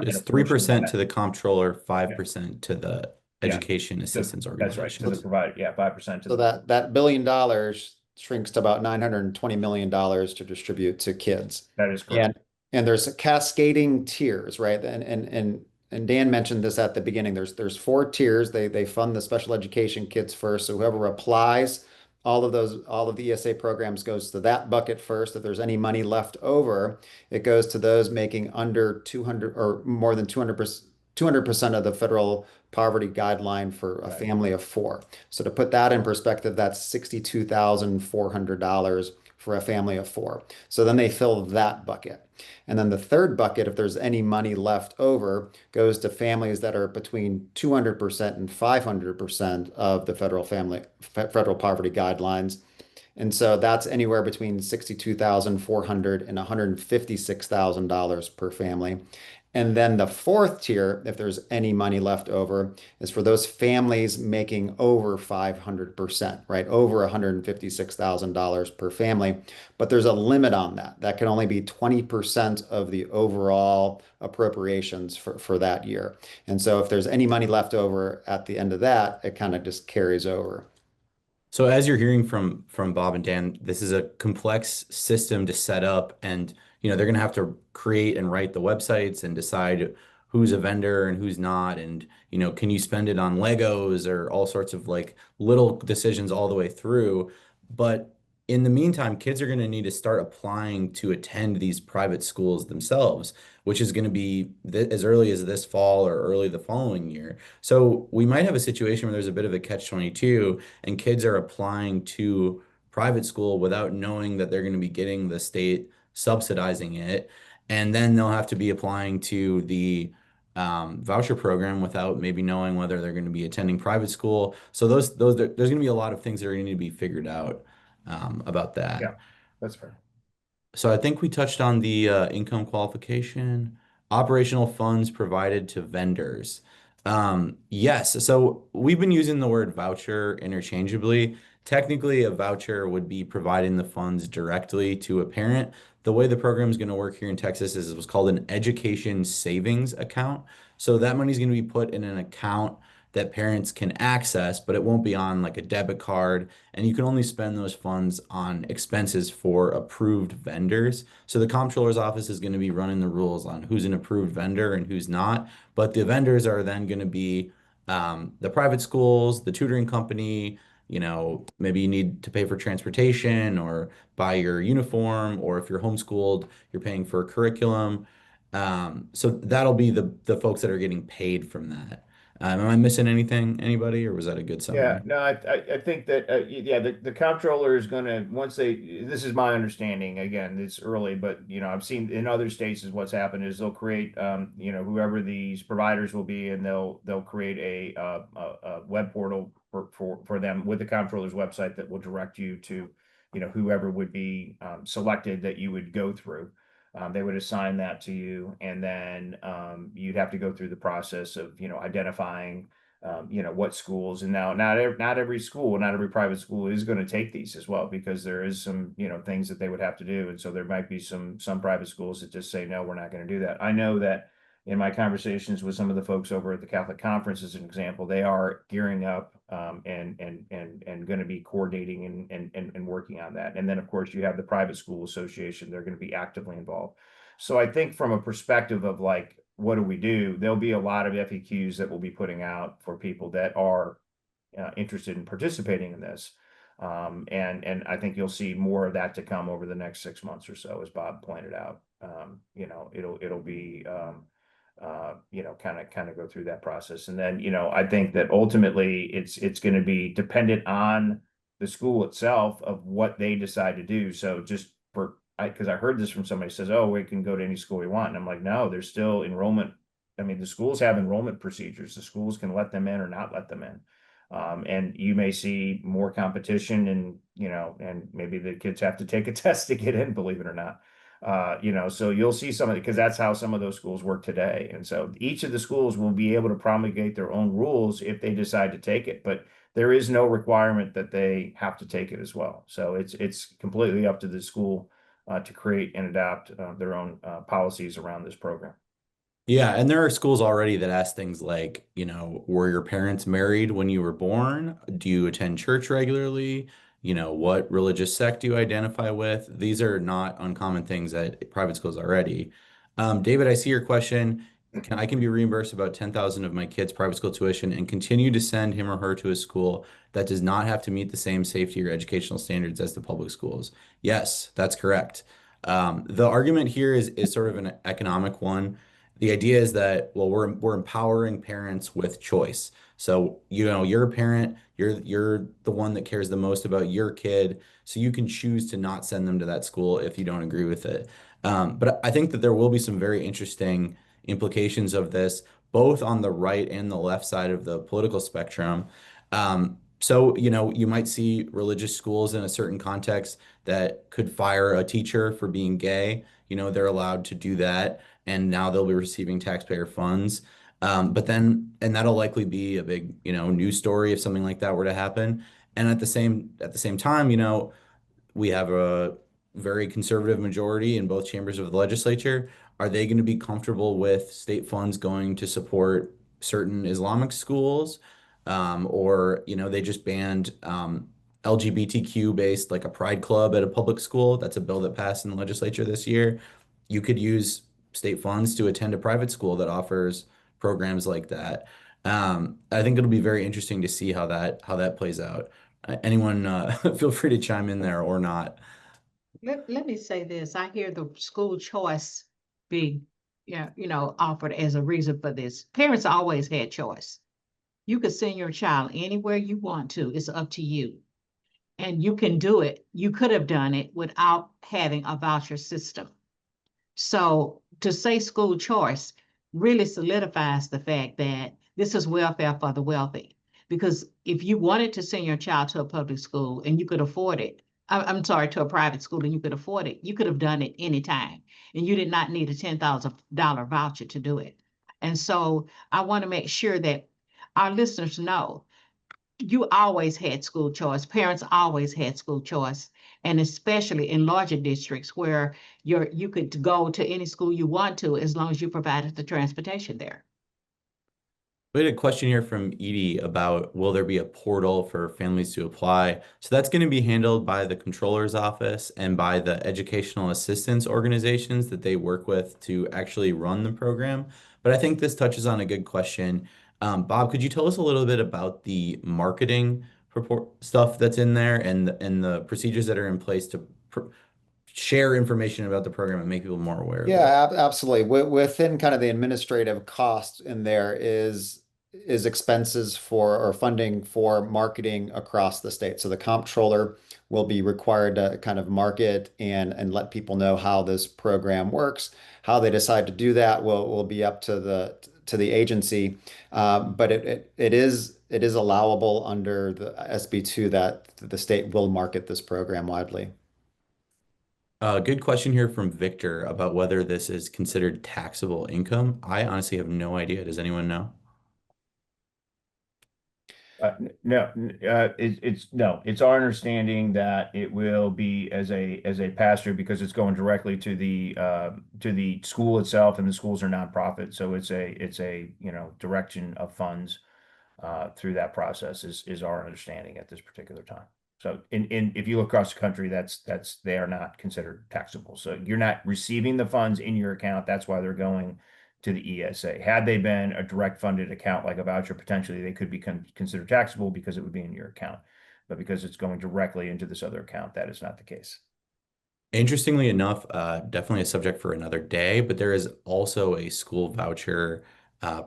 It's and a portion of 3% that- to the comptroller, 5% to the Yeah. education assistance That's right. So organizations. the provider, 5% to So the. that $1 billion shrinks to about $920 million to distribute to kids. That is correct. And there's cascading tiers, right? And Dan mentioned this at the beginning. There's 4 tiers. They fund the special education kids first. So whoever applies, all of the ESA programs goes to that bucket first. If there's any money left over, it goes to those making under 200 or more than 200% of the federal poverty guideline for a Right. family of 4. So to put that in perspective, that's $62,400 for a family of 4. So then they fill that bucket. And then the third bucket, if there's any money left over, goes to families that are between 200% and 500% of the federal poverty guidelines. And so that's anywhere between $62,400 and $156,000 per family. And then the fourth tier, if there's any money left over, is for those families making over 500%, right? Over $156,000 per family. But there's a limit on that. That can only be 20% of the overall appropriations for that year. And so if there's any money left over at the end of that, it kind of just carries over. So as you're hearing from Bob and Dan, this is a complex system to set up, and they're going to have to create and write the websites and decide who's a vendor and who's not, and can you spend it on Legos or all sorts of like little decisions all the way through. But in the meantime, kids are going to need to start applying to attend these private schools themselves, which is going to be as early as this fall or early the following year. So we might have a situation where there's a bit of a catch-22 and kids are applying to private school without knowing that they're going to be getting the state subsidizing it. And then they'll have to be applying to the voucher program without maybe knowing whether they're going to be attending private school. So there's going to be a lot of things that are going to need to be figured out about that. Yeah, that's fair. So I think we touched on the income qualification, operational funds provided to vendors. Yes, so we've been using the word voucher interchangeably. Technically, a voucher would be providing the funds directly to a parent. The way the program is going to work here in Texas is what's called an education savings account. So that money is going to be put in an account that parents can access, but it won't be on like a debit card. And you can only spend those funds on expenses for approved vendors. So the comptroller's office is going to be running the rules on who's an approved vendor and who's not. But the vendors are then going to be the private schools, the tutoring company. Maybe you need to pay for transportation or buy your uniform, or if you're homeschooled, you're paying for a curriculum. So that'll be the folks that are getting paid from that. Am I missing anything, anybody, or was that a good summary? Yeah, no, I think that, the comptroller is gonna, this is my understanding, again, it's early, but, I've seen in other states is what's happened is they'll create, whoever these providers will be, and they'll create a web portal for them with the comptroller's website that will direct you to, whoever would be selected that you would go through. They would assign that to you, and then you'd have to go through the process of identifying what schools. And now not every school, not every private school is going to take these as well, because there is some things that they would have to do, and so there might be some private schools that just say, no, we're not going to do that. I know that in my conversations with some of the folks over at the Catholic Conference, as an example, they are gearing up and going to be coordinating and working on that. And then, of course, you have the private school association; they're going to be actively involved. So I think from a perspective of like, what do we do? There'll be a lot of FAQs that we'll be putting out for people that are interested in participating in this. And I think you'll see more of that to come over the next 6 months or so, as Bob pointed out. It'll be kind of go through that process. And then, I think that ultimately it's going to be dependent on the school itself of what they decide to do. So just for because I heard this from somebody says, oh, we can go to any school we want. And I'm like, no, there's still enrollment. I mean, the schools have enrollment procedures. The schools can let them in or not let them in. And you may see more competition and, and maybe the kids have to take a test to get in, believe it or not. So you'll see some of it because that's how some of those schools work today. And so each of the schools will be able to promulgate their own rules if they decide to take it, but there is no requirement that they have to take it as well. So it's completely up to the school to create and adapt their own policies around this program. Yeah, and there are schools already that ask things like, were your parents married when you were born? Do you attend church regularly? What religious sect do you identify with? These are not uncommon things at private schools already. David, I see your question. I can be reimbursed about 10,000 of my kid's private school tuition and continue to send him or her to a school that does not have to meet the same safety or educational standards as the public schools. Yes, that's correct. The argument here is sort of an economic one. The idea is that, well, we're empowering parents with choice. So, you're a parent, you're the one that cares the most about your kid, so you can choose to not send them to that school if you don't agree with it. But I think that there will be some very interesting implications of this, both on the right and the left side of the political spectrum. So, you might see religious schools in a certain context that could fire a teacher for being gay. They're allowed to do that, and now they'll be receiving taxpayer funds. And that'll likely be a big, news story if something like that were to happen. And at the same time, we have a very conservative majority in both chambers of the legislature. Are they going to be comfortable with state funds going to support certain Islamic schools? Or, they just banned LGBTQ based, like a pride club at a public school. That's a bill that passed in the legislature this year. You could use state funds to attend a private school that offers programs like that. I think it'll be very interesting to see how that plays out. Anyone, feel free to chime in there or not. Let me say this. I hear the school choice being, yeah, offered as a reason for this. Parents always had choice. You could send your child anywhere you want to. It's up to you. And you can do it. You could have done it without having a voucher system. So to say school choice really solidifies the fact that this is welfare for the wealthy. Because if you wanted to send your child to a public school and you could afford it, I'm sorry, to a private school and you could afford it, you could have done it anytime. And you did not need a $10,000 voucher to do it. And so I want to make sure that our listeners know you always had school choice. Parents always had school choice. And especially in larger districts where you could go to any school you want to as long as you provided the transportation there. We had a question here from Edie about, will there be a portal for families to apply? So that's going to be handled by the controller's office and by the educational assistance organizations that they work with to actually run the program. But I think this touches on a good question. Bob, could you tell us a little bit about the marketing stuff that's in there and the procedures that are in place to share information about the program and make people more aware of it? Yeah, absolutely. Within kind of the administrative cost in there is expenses for or funding for marketing across the state. So the comptroller will be required to kind of market and let people know how this program works. How they decide to do that will be up to the agency. But it is allowable under the SB2 that the state will market this program widely. Good question here from Victor about whether this is considered taxable income. I honestly have no idea. Does anyone know? No, it's our understanding that it will be as a pass-through because it's going directly to the school itself, and the schools are nonprofit, so it's a direction of funds through that process is our understanding at this particular time. So if you look across the country, they are not considered taxable. So you're not receiving the funds in your account. That's why they're going to the ESA. Had they been a direct funded account like a voucher, potentially they could be considered taxable because it would be in your account. But because it's going directly into this other account, that is not the case. Interestingly enough, definitely a subject for another day, but there is also a school voucher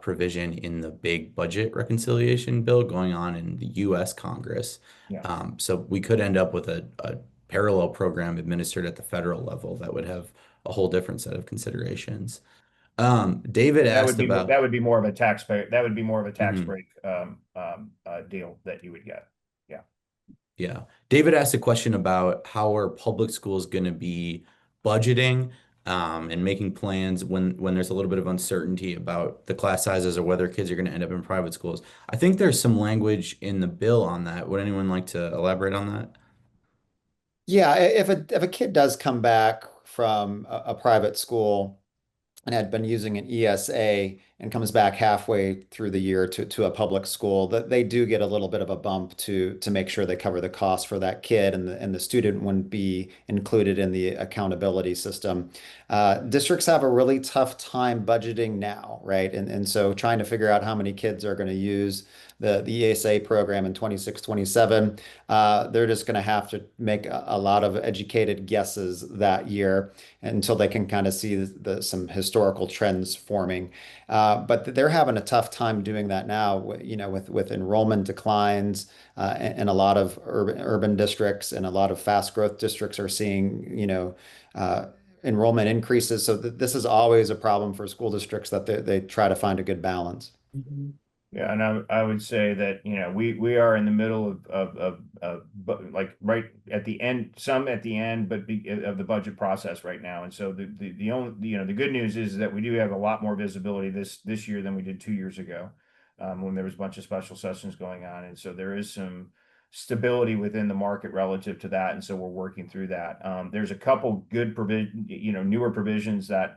provision in the big budget reconciliation bill going on in the U.S. Congress. Yeah. So we could end up with a parallel program administered at the federal level, that would have a whole different set of considerations. David asked about. That would be more of a taxpayer, that would be more of a tax Mhm. break deal that you would get. Yeah. Yeah. David asked a question about how are public schools going to be budgeting and making plans when there's a little bit of uncertainty about the class sizes or whether kids are going to end up in private schools. I think there's some language in the bill on that. Would anyone like to elaborate on that? Yeah, if a kid does come back from a private school and had been using an ESA and comes back halfway through the year to a public school, that they do get a little bit of a bump to make sure they cover the cost for that kid, and the student wouldn't be included in the accountability system. Districts have a really tough time budgeting now, right? And so trying to figure out how many kids are going to use the ESA program in 26, 27, they're just going to have to make a lot of educated guesses that year until they can kind of see some historical trends forming. But they're having a tough time doing that now, with enrollment declines, and a lot of urban districts and a lot of fast growth districts are seeing, enrollment increases. So this is always a problem for school districts, that they try to find a good balance. Yeah, and I would say that, we are in the middle of like right at the end, some at the end, but of the budget process right now. And so the only, the good news is that we do have a lot more visibility this year than we did 2 years ago, when there was a bunch of special sessions going on. And so there is some stability within the market relative to that. And so we're working through that. There's a couple good newer provisions that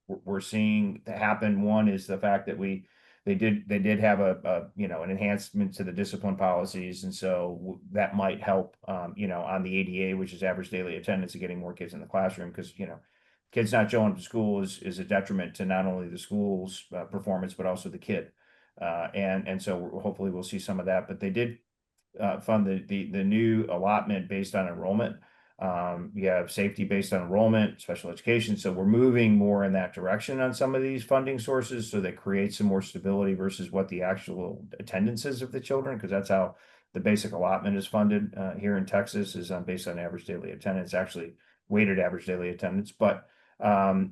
we're seeing happen. One is the fact that they did have an enhancement to the discipline policies, and so that might help, on the ADA, which is average daily attendance, and getting more kids in the classroom, because kids not showing up to school is a detriment to not only the school's performance but also the kid, and so hopefully we'll see some of that. But they did fund the new allotment based on enrollment. You have safety based on enrollment, special education. So we're moving more in that direction on some of these funding sources, so that creates some more stability versus what the actual attendance is of the children, because that's how the basic allotment is funded here in Texas, is based on average daily attendance, actually weighted average daily attendance. But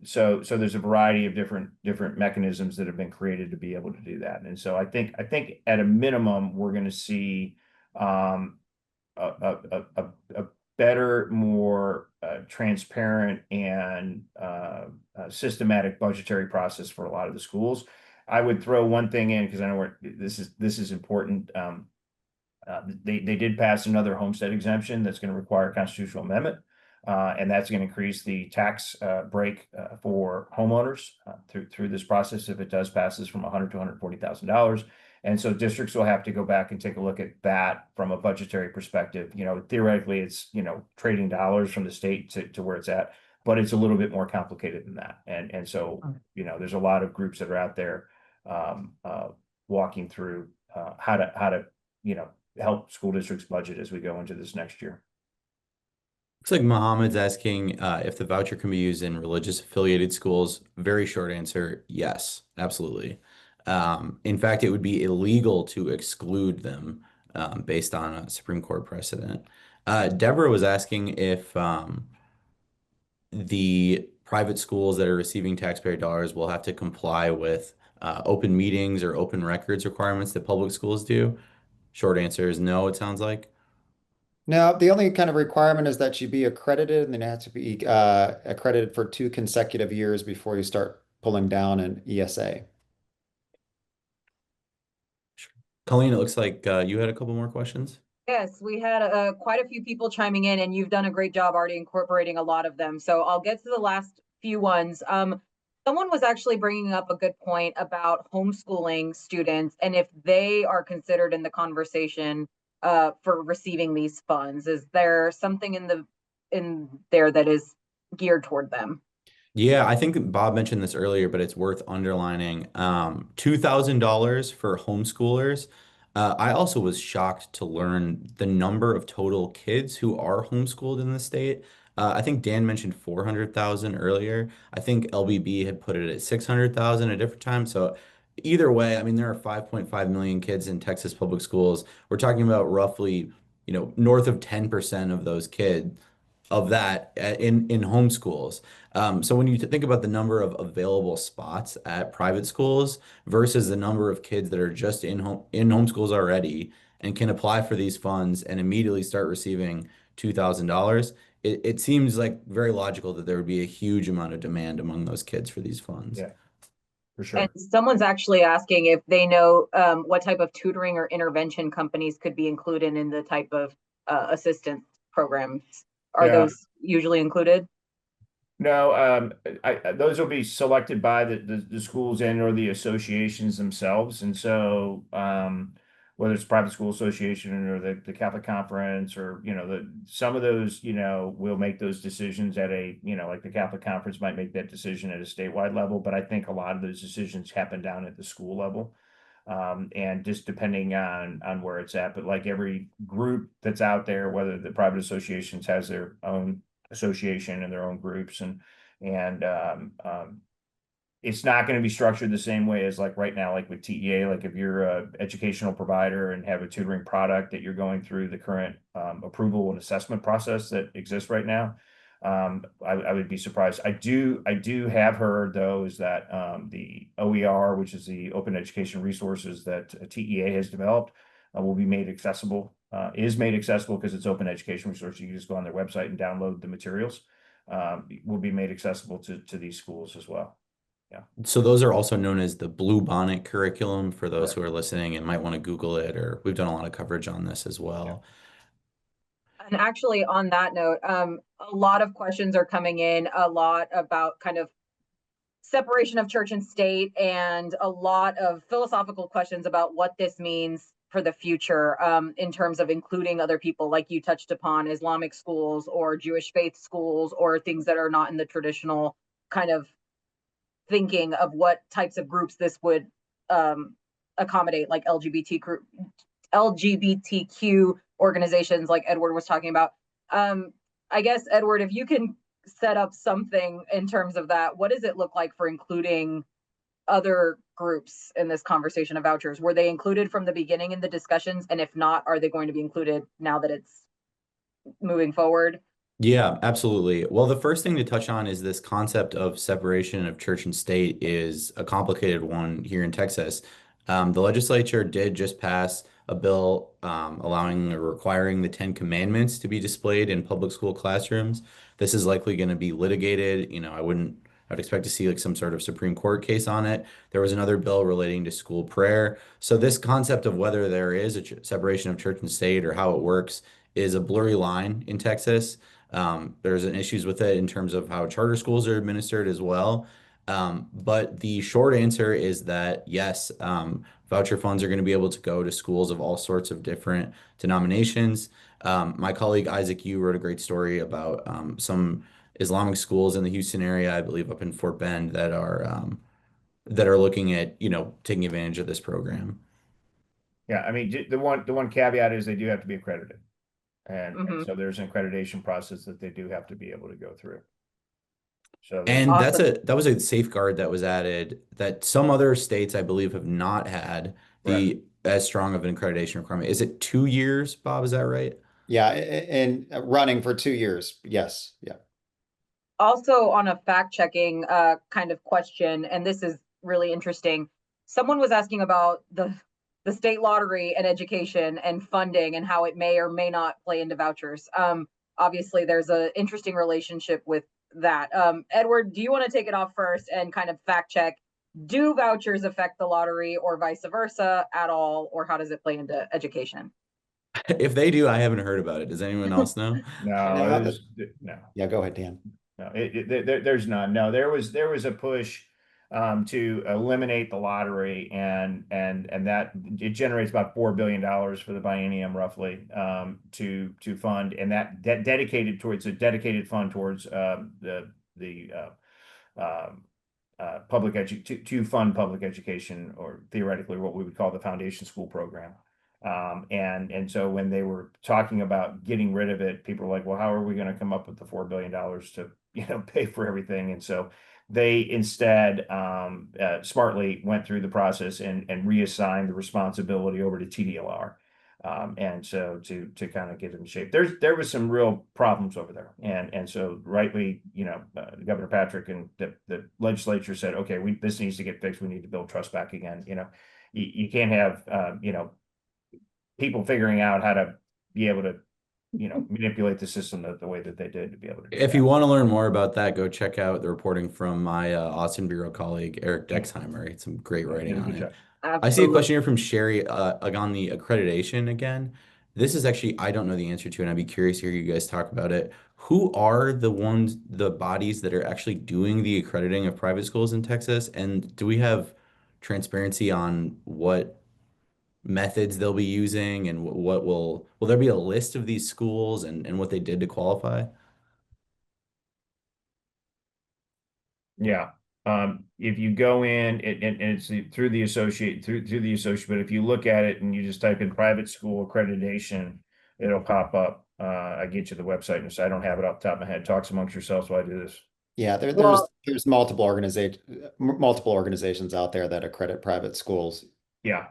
so there's a variety of different mechanisms that have been created to be able to do that. And so I think at a minimum, we're going to see a better, more transparent and systematic budgetary process for a lot of the schools. I would throw one thing in, because I know this is important. They did pass another homestead exemption that's going to require a constitutional amendment, and that's going to increase the tax break for homeowners through this process, if it does passes, from $100,000 to $140,000. And so districts will have to go back and take a look at that from a budgetary perspective. Theoretically, it's, trading dollars from the state to where it's at, but it's a little bit more complicated than that. And so, there's a lot of groups that are out there walking through how to help school districts budget as we go into this next year. Looks like Mohammed's asking if the voucher can be used in religious affiliated schools. Very short answer, yes, absolutely. In fact, it would be illegal to exclude them based on a Supreme Court precedent. Deborah was asking if the private schools that are receiving taxpayer dollars will have to comply with open meetings or open records requirements that public schools do. Short answer is no, it sounds like. Now, the only kind of requirement is that you be accredited, and then it has to be accredited for 2 consecutive years before you start pulling down an ESA. Colleen, it looks like you had a couple more questions. Yes, we had quite a few people chiming in, and you've done a great job already incorporating a lot of them. So I'll get to the last few ones. Someone was actually bringing up a good point about homeschooling students and if they are considered in the conversation for receiving these funds. Is there something in there that is geared toward them? Yeah, I think Bob mentioned this earlier, but it's worth underlining. $2,000 for homeschoolers. I also was shocked to learn the number of total kids who are homeschooled in the state. I think Dan mentioned 400,000 earlier. I think LBB had put it at 600,000 a different time. So either way, I mean, there are 5.5 million kids in Texas public schools. We're talking about roughly north of 10% of those kids of that in homeschools. So when you think about the number of available spots at private schools versus the number of kids that are just in homeschools already and can apply for these funds and immediately start receiving $2,000, it seems like very logical that there would be a huge amount of demand among those kids for these funds. Yeah, for And sure. someone's actually asking if they know what type of tutoring or intervention companies could be included in the type of assistance programs. Are Yeah. those usually included? No, those will be selected by the schools and or the associations themselves. And so whether it's private school association or the Catholic Conference or, some of those, will make those decisions at like the Catholic Conference might make that decision at a statewide level. But I think a lot of those decisions happen down at the school level. And just depending on where it's at, but like every group that's out there, whether the private associations has their own association and their own groups and it's not going to be structured the same way as like right now, like with TEA, like if you're a educational provider and have a tutoring product that you're going through the current approval and assessment process that exists right now. I would be surprised. I do have heard though is that the OER, which is the open education resources that TEA has developed, will be made accessible. Is made accessible because it's open education resource. You can just go on their website and download the materials. Will be made accessible to these schools as well. Yeah. So those are also known as the Blue Bonnet curriculum for those Correct. who are listening and might want to Google it, or we've done a lot of coverage on this as well. And actually on that note, a lot of questions are coming in, a lot about kind of separation of church and state, and a lot of philosophical questions about what this means for the future, in terms of including other people, like you touched upon, Islamic schools or Jewish faith schools, or things that are not in the traditional kind of thinking of what types of groups this would accommodate, like LGBTQ organizations like Edward was talking about. I guess, Edward, if you can set up something in terms of that, what does it look like for including other groups in this conversation of vouchers? Were they included from the beginning in the discussions? And if not, are they going to be included now that it's moving forward? Yeah, absolutely. Well, the first thing to touch on is this concept of separation of church and state is a complicated one here in Texas. The legislature did just pass a bill allowing or requiring the Ten Commandments to be displayed in public school classrooms. This is likely going to be litigated. I'd expect to see like some sort of Supreme Court case on it. There was another bill relating to school prayer. So this concept of whether there is a separation of church and state or how it works is a blurry line in Texas. There's an issues with it in terms of how charter schools are administered as well. But the short answer is that yes, voucher funds are going to be able to go to schools of all sorts of different denominations. My colleague Isaac Yu wrote a great story about some Islamic schools in the Houston area, I believe up in Fort Bend, that are looking at, taking advantage of this program. Yeah, I mean, the one caveat is they do have to be accredited. And so there's an accreditation process that they do have to be able to go through. So And Awesome. that was a safeguard that was added that some other states, I believe, have not had the as strong of an accreditation requirement. Is it 2 years, Bob? Is that right? Yeah, and running for 2 years. Yes. Yeah. Also on a fact checking kind of question, and this is really interesting. Someone was asking about the state lottery and education and funding and how it may or may not play into vouchers. Obviously there's an interesting relationship with that. Edward, do you want to take it off first and kind of fact check? Do vouchers affect the lottery or vice versa at all, or how does it play into education? If they do, I haven't heard about it. Does anyone else know? no, No, no. Yeah, go ahead, Dan. No, there's none. No, there was a push to eliminate the lottery, and that it generates about $4 billion for the biennium, roughly, to fund, and that dedicated towards a dedicated fund towards the to fund public education, or theoretically what we would call the foundation school program. And so when they were talking about getting rid of it, people were like, well, how are we going to come up with the $4 billion to pay for everything? And so they instead smartly went through the process and reassigned the responsibility over to TDLR. And so to kind of get it in shape, there was some real problems over there, and so rightly, Governor Patrick and the legislature said, okay, this needs to get fixed. We need to build trust back again. You can't have people figuring out how to be able to manipulate the system the way that they did to be able to do If that. you want to learn more about that, go check out the reporting from my Austin Bureau colleague, Eric Dexheimer. It's some great writing Did a on good it. job. I see a Absolutely. question here from Sherry on the accreditation again. This is actually, I don't know the answer to, and I'd be curious to hear you guys talk about it. Who are the bodies that are actually doing the accrediting of private schools in Texas? And do we have transparency on what methods they'll be using and will there be a list of these schools and what they did to qualify? Yeah. If you go in and it's through the associate, but if you look at it and you just type in private school accreditation, it'll pop up. I get you the website, and I don't have it off the top of my head. Talks amongst yourselves while I do this. Yeah, Well, there's multiple organizations out there that accredit private schools. Yeah.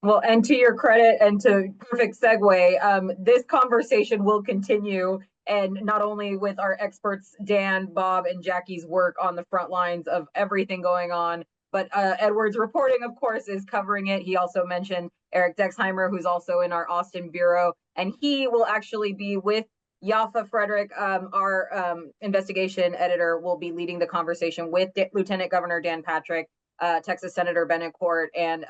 Well, and to your credit and to perfect segue, this conversation will continue, and not only with our experts, Dan, Bob, and Jackie's work on the front lines of everything going on, but Edward's reporting, of course, is covering it. He also mentioned Eric Dexheimer, who's also in our Austin Bureau, and he will actually be with Yafa Frederick, our investigation editor, will be leading the conversation with Lieutenant Governor Dan Patrick, Texas Senator Betancourt, and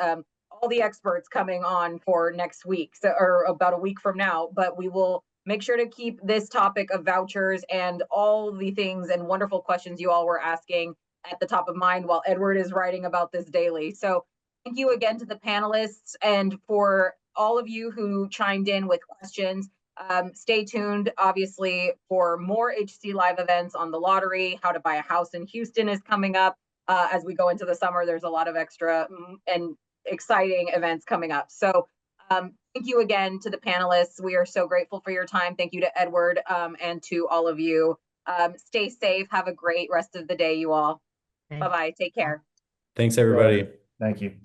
all the experts coming on for next week, or about a week from now. But we will make sure to keep this topic of vouchers and all the things and wonderful questions you all were asking at the top of mind while Edward is writing about this daily. So thank you again to the panelists, and for all of you who chimed in with questions. Stay tuned, obviously, for more HC Live events on the lottery. How to buy a house in Houston is coming up. As we go into the summer, there's a lot of extra and exciting events coming up. So thank you again to the panelists. We are so grateful for your time. Thank you to Edward and to all of you. Stay safe. Have a great rest of the day, you all. Bye-bye. Take care. Thanks, everybody. Thank you.